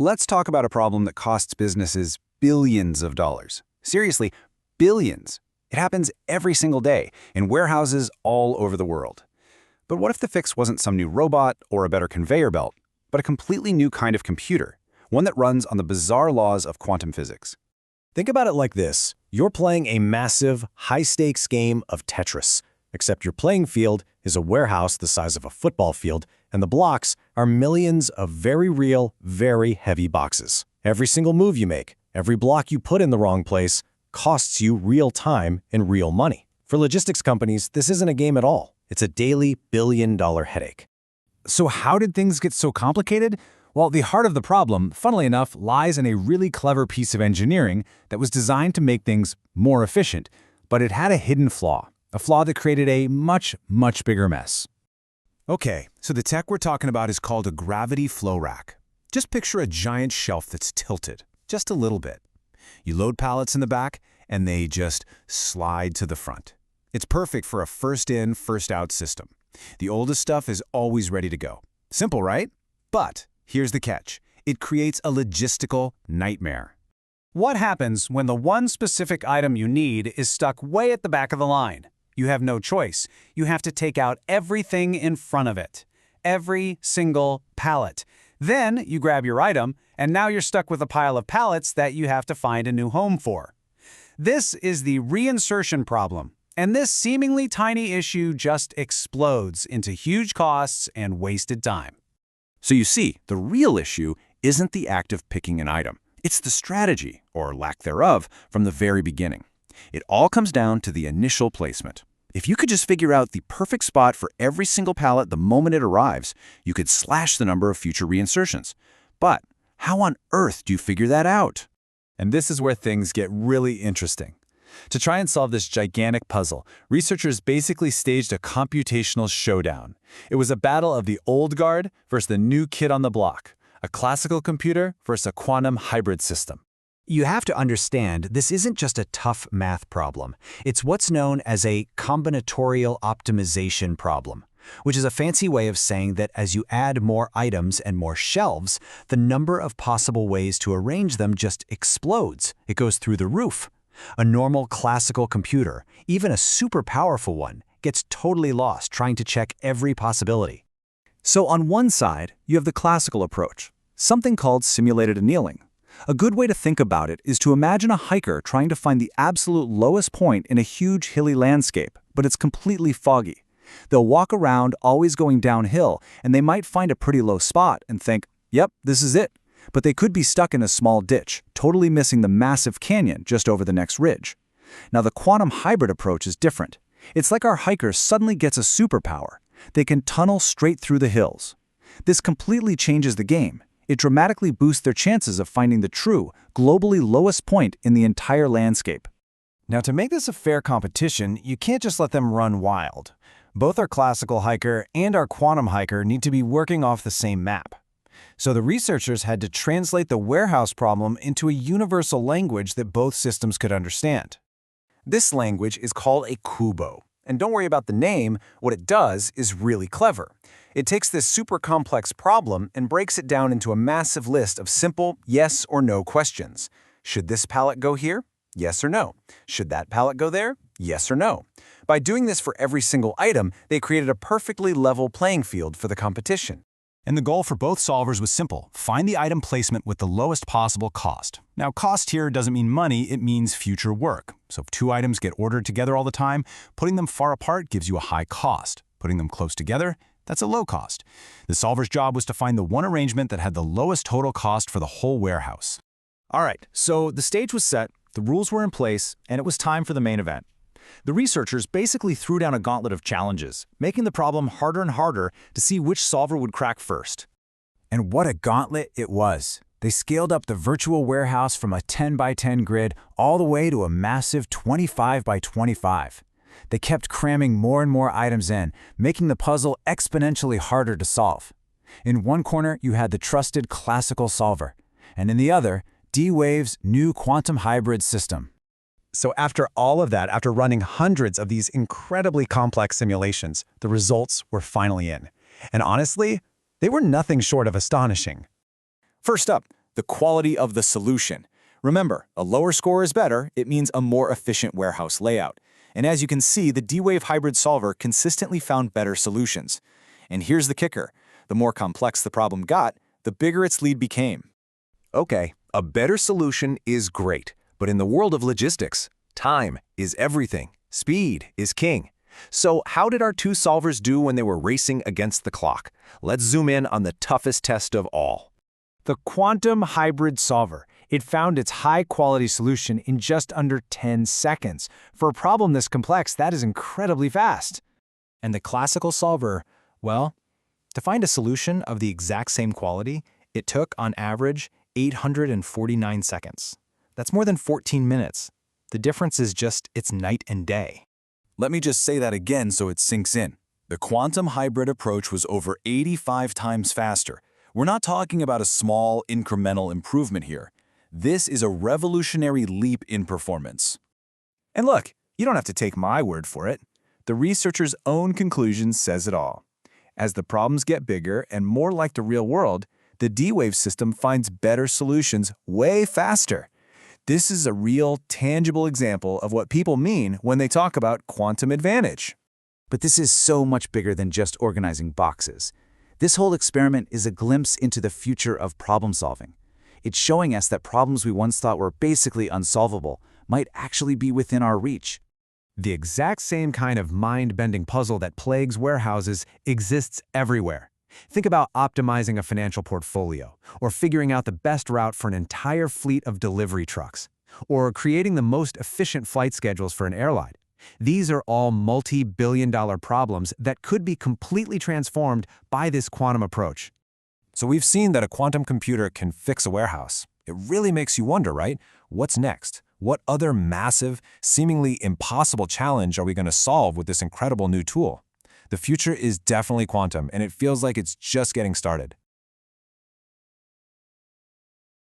Let's talk about a problem that costs businesses billions of dollars. Seriously, billions. It happens every single day in warehouses all over the world. But what if the fix wasn't some new robot or a better conveyor belt, but a completely new kind of computer, one that runs on the bizarre laws of quantum physics? Think about it like this. You're playing a massive, high-stakes game of Tetris, except your playing field is a warehouse the size of a football field, and the blocks are millions of very real, very heavy boxes. Every single move you make, every block you put in the wrong place, costs you real time and real money. For logistics companies, this isn't a game at all. It's a daily billion-dollar headache. So how did things get so complicated? Well, the heart of the problem, funnily enough, lies in a really clever piece of engineering that was designed to make things more efficient, but it had a hidden flaw, a flaw that created a much, much bigger mess. Okay, so the tech we're talking about is called a gravity flow rack. Just picture a giant shelf that's tilted, just a little bit. You load pallets in the back, and they just slide to the front. It's perfect for a first-in, first-out system. The oldest stuff is always ready to go. Simple, right? But here's the catch. It creates a logistical nightmare. What happens when the one specific item you need is stuck way at the back of the line? You have no choice. You have to take out everything in front of it. Every single pallet. Then you grab your item, and now you're stuck with a pile of pallets that you have to find a new home for. This is the reinsertion problem, and this seemingly tiny issue just explodes into huge costs and wasted time. So you see, the real issue isn't the act of picking an item. It's the strategy, or lack thereof, from the very beginning. It all comes down to the initial placement. If you could just figure out the perfect spot for every single pallet the moment it arrives, you could slash the number of future reinsertions. But how on earth do you figure that out? And this is where things get really interesting. To try and solve this gigantic puzzle, researchers basically staged a computational showdown. It was a battle of the old guard versus the new kid on the block, a classical computer versus a quantum hybrid system. You have to understand, this isn't just a tough math problem. It's what's known as a combinatorial optimization problem, which is a fancy way of saying that as you add more items and more shelves, the number of possible ways to arrange them just explodes. It goes through the roof. A normal classical computer, even a super powerful one, gets totally lost trying to check every possibility. So on one side, you have the classical approach, something called simulated annealing. A good way to think about it is to imagine a hiker trying to find the absolute lowest point in a huge hilly landscape, but it's completely foggy. They'll walk around always going downhill, and they might find a pretty low spot and think, yep, this is it. But they could be stuck in a small ditch, totally missing the massive canyon just over the next ridge. Now, the quantum hybrid approach is different. It's like our hiker suddenly gets a superpower. They can tunnel straight through the hills. This completely changes the game. It dramatically boosts their chances of finding the true, globally lowest point in the entire landscape. Now, to make this a fair competition, you can't just let them run wild. Both our classical hiker and our quantum hiker need to be working off the same map. So the researchers had to translate the warehouse problem into a universal language that both systems could understand. This language is called a kubo. And don't worry about the name, what it does is really clever. It takes this super complex problem and breaks it down into a massive list of simple yes or no questions. Should this pallet go here? Yes or no. Should that pallet go there? Yes or no. By doing this for every single item, they created a perfectly level playing field for the competition. And the goal for both solvers was simple. Find the item placement with the lowest possible cost. Now, cost here doesn't mean money, it means future work. So if two items get ordered together all the time, putting them far apart gives you a high cost. Putting them close together, that's a low cost. The solver's job was to find the one arrangement that had the lowest total cost for the whole warehouse. All right, so the stage was set, the rules were in place, and it was time for the main event. The researchers basically threw down a gauntlet of challenges, making the problem harder and harder to see which solver would crack first. And what a gauntlet it was. They scaled up the virtual warehouse from a 10 by 10 grid all the way to a massive 25 by 25. They kept cramming more and more items in, making the puzzle exponentially harder to solve. In one corner, you had the trusted classical solver, and in the other, D-Wave's new quantum hybrid system. So after all of that, after running hundreds of these incredibly complex simulations, the results were finally in. And honestly, they were nothing short of astonishing. First up, the quality of the solution. Remember, a lower score is better. It means a more efficient warehouse layout. And as you can see, the D-Wave hybrid solver consistently found better solutions. And here's the kicker. The more complex the problem got, the bigger its lead became. Okay, a better solution is great, but in the world of logistics, time is everything. Speed is king. So how did our two solvers do when they were racing against the clock? Let's zoom in on the toughest test of all. The quantum hybrid solver. It found its high-quality solution in just under 10 seconds. For a problem this complex, that is incredibly fast. And the classical solver, well, to find a solution of the exact same quality, it took, on average, 849 seconds. That's more than 14 minutes. The difference is just it's night and day. Let me just say that again so it sinks in. The quantum hybrid approach was over 85 times faster. We're not talking about a small, incremental improvement here. This is a revolutionary leap in performance. And look, you don't have to take my word for it. The researchers' own conclusion says it all. As the problems get bigger and more like the real world, the D-Wave system finds better solutions way faster. This is a real, tangible example of what people mean when they talk about quantum advantage. But this is so much bigger than just organizing boxes. This whole experiment is a glimpse into the future of problem solving. It's showing us that problems we once thought were basically unsolvable might actually be within our reach. The exact same kind of mind-bending puzzle that plagues warehouses exists everywhere. Think about optimizing a financial portfolio, or figuring out the best route for an entire fleet of delivery trucks, or creating the most efficient flight schedules for an airline. These are all multi-billion-dollar problems that could be completely transformed by this quantum approach. So we've seen that a quantum computer can fix a warehouse. It really makes you wonder, right? What's next? What other massive, seemingly impossible challenge are we going to solve with this incredible new tool? The future is definitely quantum, and it feels like it's just getting started.